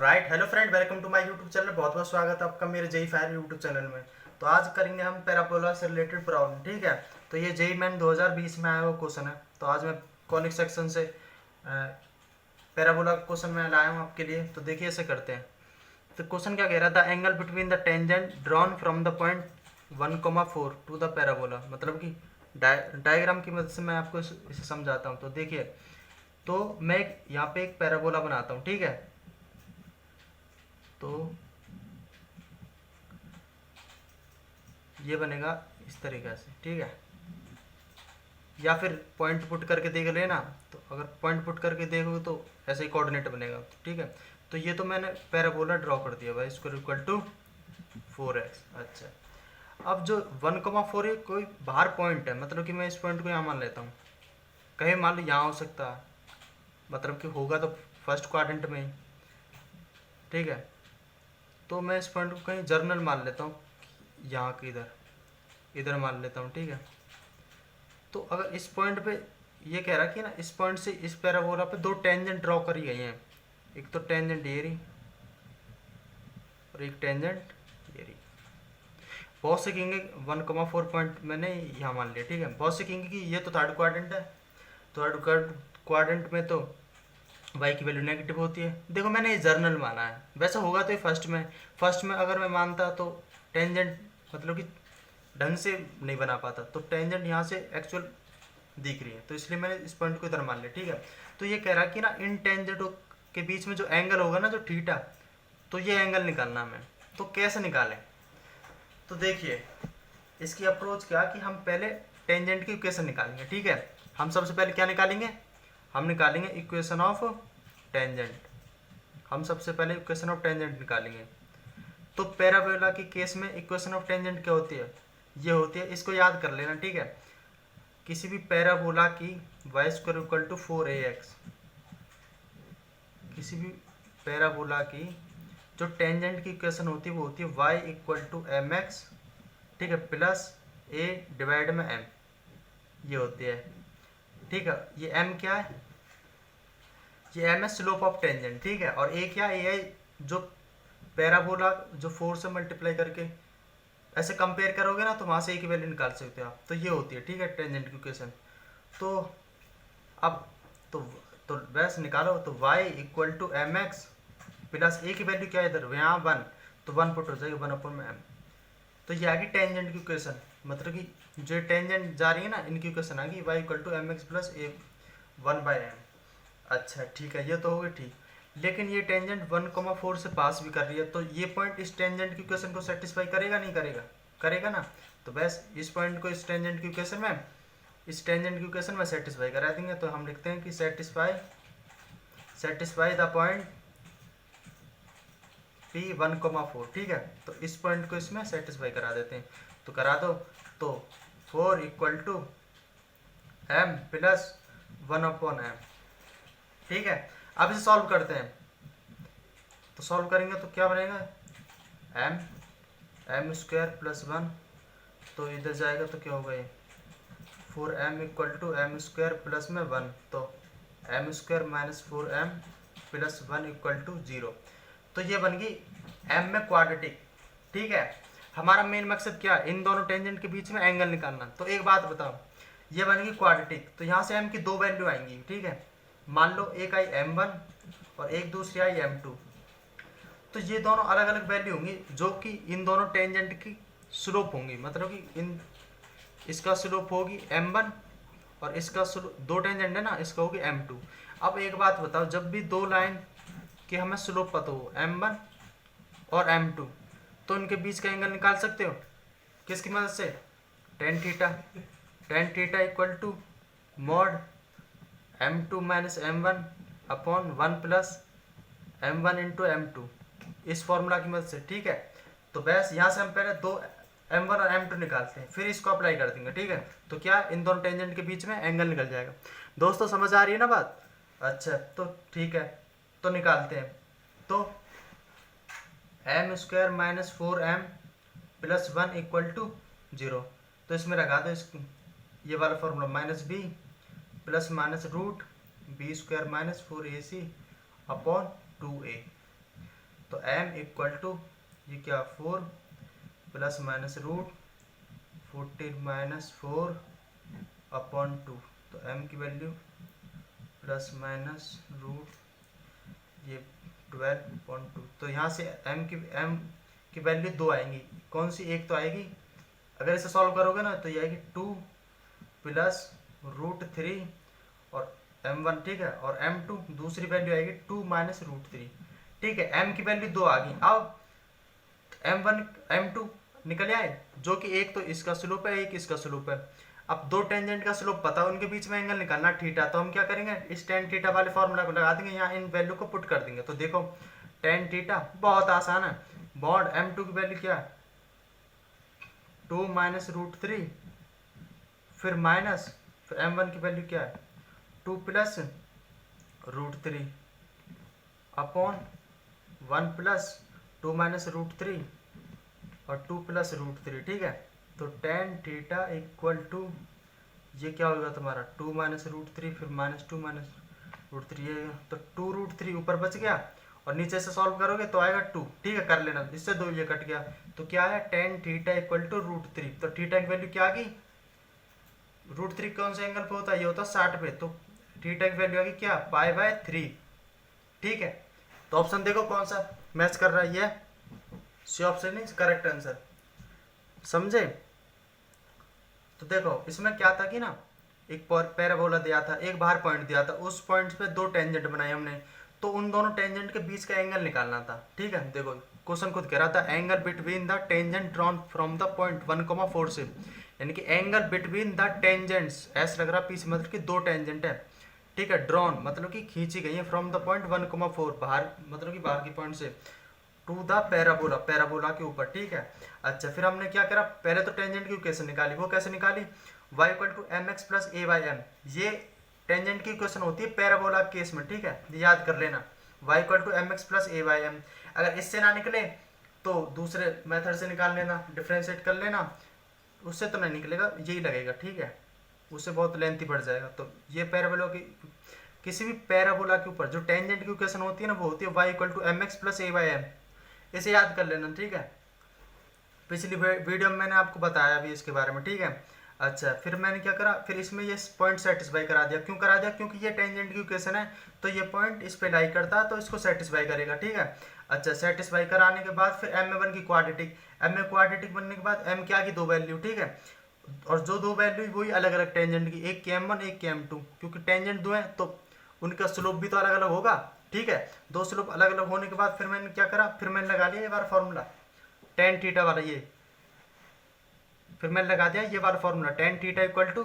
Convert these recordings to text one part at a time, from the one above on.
Right. Hello friend, welcome to my YouTube channel. बहुत बहुत स्वागत है आपका मेरे जेई फायर यूट्यूब चैनल में। तो आज करेंगे हम पैराबोला से रिलेटेड प्रॉब्लम। ठीक है, तो ये जेई मैन 2020 में आया हुआ क्वेश्चन है। तो आज मैं कॉनिक सेक्शन से पैराबोला क्वेश्चन में लाया हूँ आपके लिए। तो देखिए ऐसे करते हैं। तो क्वेश्चन क्या कह रहा था, angle between the tangent drawn from the point 1,4 to the parabola. मतलब कि डायग्राम की मदद से मैं आपको इसे समझाता हूँ। तो देखिए, तो मैं यहाँ पे एक पैराबोला बनाता हूँ। ठीक है, तो ये बनेगा इस तरीके से। ठीक है, या फिर पॉइंट पुट करके देख लेना। तो अगर पॉइंट पुट करके देखोगे तो ऐसे ही कोऑर्डिनेट बनेगा। ठीक है, तो ये तो मैंने पैराबोला ड्रॉ कर दिया भाई, इसको इक्वल टू 4x। अच्छा, अब जो 1,4 है कोई बाहर पॉइंट है, मतलब कि मैं इस पॉइंट को यहाँ मान लेता हूँ। कहीं मान लो यहाँ हो सकता है, मतलब कि होगा तो फर्स्ट क्वाड्रेंट में ही। ठीक है, तो मैं इस पॉइंट को कहीं जर्नल मान लेता हूँ, यहाँ के इधर इधर मान लेता हूँ। ठीक है, तो अगर इस पॉइंट पे ये कह रहा कि ना, इस पॉइंट से इस पैराबोला पे दो टेंजेंट ड्रॉ करी गई हैं। एक तो टेंजेंट ये रही और एक टेंजेंट ये रही। बहुत से कहेंगे 1,4 पॉइंट मैंने यहाँ मान लिया। ठीक है, बहुत से कहेंगे कि ये तो थर्ड क्वाड्रेंट है, तो थर्ड क्वाड्रेंट में तो वाई की वैल्यू नेगेटिव होती है। देखो मैंने ये जर्नल माना है, वैसे होगा तो ये फर्स्ट में अगर मैं मानता तो टेंजेंट मतलब कि ढंग से नहीं बना पाता। तो टेंजेंट यहाँ से एक्चुअल दिख रही है, तो इसलिए मैंने इस पॉइंट को इधर मान लिया। ठीक है, तो ये कह रहा कि ना, इन टेंजेंटों के बीच में जो एंगल होगा ना, जो थीटा, तो ये एंगल निकालना हमें। तो कैसे निकालें? तो देखिए, इसकी अप्रोच क्या कि हम पहले टेंजेंट की इक्वेशन निकालेंगे। ठीक है, हम सबसे पहले क्या निकालेंगे? हम निकालेंगे इक्वेशन ऑफ टेंजेंट। हम सबसे पहले इक्वेशन ऑफ टेंजेंट निकालेंगे। तो पैराबोला के केस में इक्वेशन ऑफ टेंजेंट क्या होती है? ये होती है, इसको याद कर लेना। ठीक है, किसी भी पैराबोला की Y square equal to 4ax, किसी भी पैराबोला की जो टेंजेंट की इक्वेशन होती है वो होती है y इक्वल टू mx। ठीक है, प्लस a डिवाइड में m, ये होती है। ठीक है, ये m क्या है? ये m है स्लोप ऑफ टेंजेंट। ठीक है, और a क्या है? a है जो पैराबोला जो 4 से मल्टीप्लाई करके ऐसे कंपेयर करोगे ना, तो वहाँ से a की वैल्यू निकाल सकते हो आप। तो ये होती है, ठीक है, टेंजेंट की इक्वेशन। तो अब तो बस निकालो। तो y equal to m x plus a की वैल्यू क्या है इधर, यहाँ 1, तो 1 पुट हो जाएगी 1/m। तो ये आ गई टेंजेंट की इक्वेशन, मतलब कि जो टेंजेंट जा रही है ना, इनकी इक्वेशन आ गई y equal to m x plus a 1/m। अच्छा ठीक है, ये तो हो गई ठीक। लेकिन ये टेंजेंट 1,4 से पास भी कर रही है, तो ये पॉइंट इस टेंजेंट की इक्वेशन को सेटिस्फाई करेगा नहीं करेगा? करेगा ना। तो बस इस पॉइंट को इस टेंजेंट की इक्वेशन में, इस टेंजेंट की इक्वेशन में सेटिस्फाई करा देंगे। तो हम लिखते हैं कि सेटिस्फाई द पॉइंट P 1,4। ठीक है, तो इस पॉइंट को इसमें सेटिस्फाई करा देते हैं। तो करा दो। तो 4 equal to m plus 1/m। ठीक है, अब इसे सॉल्व करते हैं। तो सॉल्व करेंगे तो क्या बनेगा, m स्क्वायर प्लस 1, तो इधर जाएगा तो क्या होगा ये 4m equal to m square plus में 1, तो m square minus 4m plus 1 equal to 0। तो ये बन गई m में क्वाड्रेटिक। ठीक है, हमारा मेन मकसद क्या, इन दोनों टेंजेंट के बीच में एंगल निकालना। तो एक बात बताओ, ये बन गई क्वाड्रेटिक, तो यहाँ से m की दो वैल्यू आएंगी। ठीक है, मान लो एक आई m1 और एक दूसरी आई m2। तो ये दोनों अलग अलग वैल्यू होंगी जो कि इन दोनों टेंजेंट की स्लोप होंगी, मतलब कि इन इसका स्लोप होगी m1 और इसका दो टेंजेंट है ना, इसका होगी m2। अब एक बात बताओ, जब भी दो लाइन के हमें स्लोप पता हो m1 और m2, तो इनके बीच का एंगल निकाल सकते हो किसकी मदद से? Tan theta equal to mod m2 minus m1 upon 1 plus m1 into m2, इस फॉर्मूला की मदद से। ठीक है, तो बस यहाँ से हम पहले दो m1 और m2 निकालते हैं, फिर इसको अप्लाई कर देंगे। ठीक है, तो क्या इन दोनों टेंजेंट के बीच में एंगल निकल जाएगा। दोस्तों समझ आ रही है ना बात? अच्छा, तो ठीक है, तो निकालते हैं। तो m square minus 4m plus 1 equal to 0, तो इसमें लगा दो ये वाला formula, minus b plus minus root b square minus 4ac upon 2a। तो m इक्वल टू ये क्या 4 plus minus root 14 minus 4 upon 2। तो m की वैल्यू प्लस माइनस रूट ये 12.2। तो यहाँ से m की वैल्यू 2 आएंगी। कौन सी एक तो आएगी, अगर इसे सॉल्व करोगे ना तो ये आएगी 2 प्लस रूट 3 और m1, ठीक है, और m2 दूसरी वैल्यू आएगी 2 माइनस रूट 3, ठीक है। m की वैल्यू 2 आ गई। अब m1 m2 निकल आए, जो कि एक तो इसका स्लोप है, एक इसका स्लोप है। अब दो टेंजेंट का स्लोप पता है, उनके बीच में एंगल निकालना थीटा। तो हम क्या करेंगे, इस टेन थीटा वाले फॉर्मूला को लगा देंगे, यहाँ इन वैल्यू को पुट कर देंगे। तो देखो टेन थीटा बहुत आसान है। बॉन्ड m2 की वैल्यू क्या है 2 माइनस रूट 3, फिर माइनस, फिर m1 की वैल्यू क्या है 2 plus root 3 upon 1 plus 2 minus root 3 और 2 प्लस रूट 3, ठीक है। तो टेन थीटा इक्वल टू ये क्या होगा तुम्हारा 2 माइनस रूट 3 फिर माइनस 2 माइनस रूट 3, ये तो 2 रूट 3 ऊपर बच गया और नीचे से सॉल्व करोगे तो आएगा 2, ठीक है, कर लेना। इससे 2 ये कट गया तो क्या है tan theta equal to root 3। तो थीटा की वैल्यू क्या आ गई, रूट 3 कौन से एंगल पे होता है, ये होता है 60 पे। तो थीटा की वैल्यू आ गई क्या π/3, ठीक है। तो ऑप्शन देखो कौन सा मैच कर रहा है, ये C option is correct answer, समझे। तो देखो इसमें क्या था कि ना एक पैराबोला दिया था, एक बाहर पॉइंट दिया था, उस पॉइंट पे दो टेंजेंट बनाए हमने, तो उन दोनों टेंजेंट के बीच का एंगल निकालना था, ठीक है। देखो क्वेश्चन खुद कह रहा था angle between the tangent drawn from the point 1,4 से, यानी कि एंगल बिटवीन द टेंजेंट्स, ऐसा लग रहा पीछे मतलब कि दो टेंजेंट है, ठीक है। ड्रॉन मतलब कि खींची गई है फ्रॉम द पॉइंट 1,4 बाहर मतलब कि बाहर की पॉइंट से टू द पैराबोला, पैराबोला के ऊपर, ठीक है। अच्छा फिर हमने क्या करा, पहले तो टेंजेंट की कैसे निकाली, वो कैसे निकाली y equal to m x plus a by m, ये टेंजेंट की इक्वेशन होती है पैराबोला केस में, ठीक है, याद कर लेना y equal to m x plus a by m. अगर इससे ना निकले तो दूसरे मेथड से निकाल लेना, डिफ्रेंशिएट कर लेना, उससे तो नहीं निकलेगा, यही लगेगा, ठीक है, उससे बहुत लेंथी बढ़ जाएगा। तो ये पैराबोला की किसी भी पैराबोला के ऊपर जो टेंजेंट की इक्वेशन होती है ना, वो होती है y equal to m x plus a by m, इसे याद कर लेना, ठीक है। पिछली वीडियो में मैंने आपको बताया भी इसके बारे में, ठीक है। अच्छा फिर मैंने क्या करा, फिर इसमें ये पॉइंट सेटिस्फाई करा दिया। क्यों करा दिया, क्योंकि ये टेंजेंट की इक्वेशन है, तो ये पॉइंट इस पे लाई करता है, तो इसको सेटिस्फाई करेगा, ठीक है। अच्छा सेटिस्फाई कराने के बाद फिर m में बन की क्वाड्रेटिक, m में क्वाड्रेटिक बनने के बाद m क्या की दो वैल्यू, ठीक है, और जो दो वैल्यू वही अलग अलग टेंजेंट की, एक के m1 एक के m2, क्योंकि टेंजेंट दो है तो उनका स्लोप भी तो अलग अलग होगा, ठीक है। दो स्लोप अलग अलग होने के बाद फिर मैंने क्या करा, फिर मैंने लगा लिया ये बार फॉर्मूला टेन थीटा वाला, ये फिर मैंने लगा दिया ये वाला formula tan theta equal to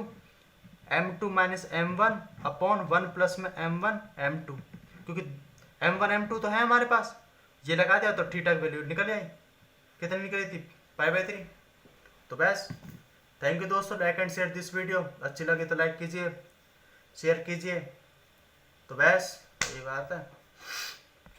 m2 minus m1 upon 1 plus में m1 m2, क्योंकि m1 m2 तो है हमारे पास, ये लगा दिया तो थीटा की वैल्यू निकल आई, कितनी निकली थी π/3। तो बस थैंक यू दोस्तों, like and share this video, अच्छी लगी तो लाइक कीजिए, शेयर कीजिए, तो बस यही बात है।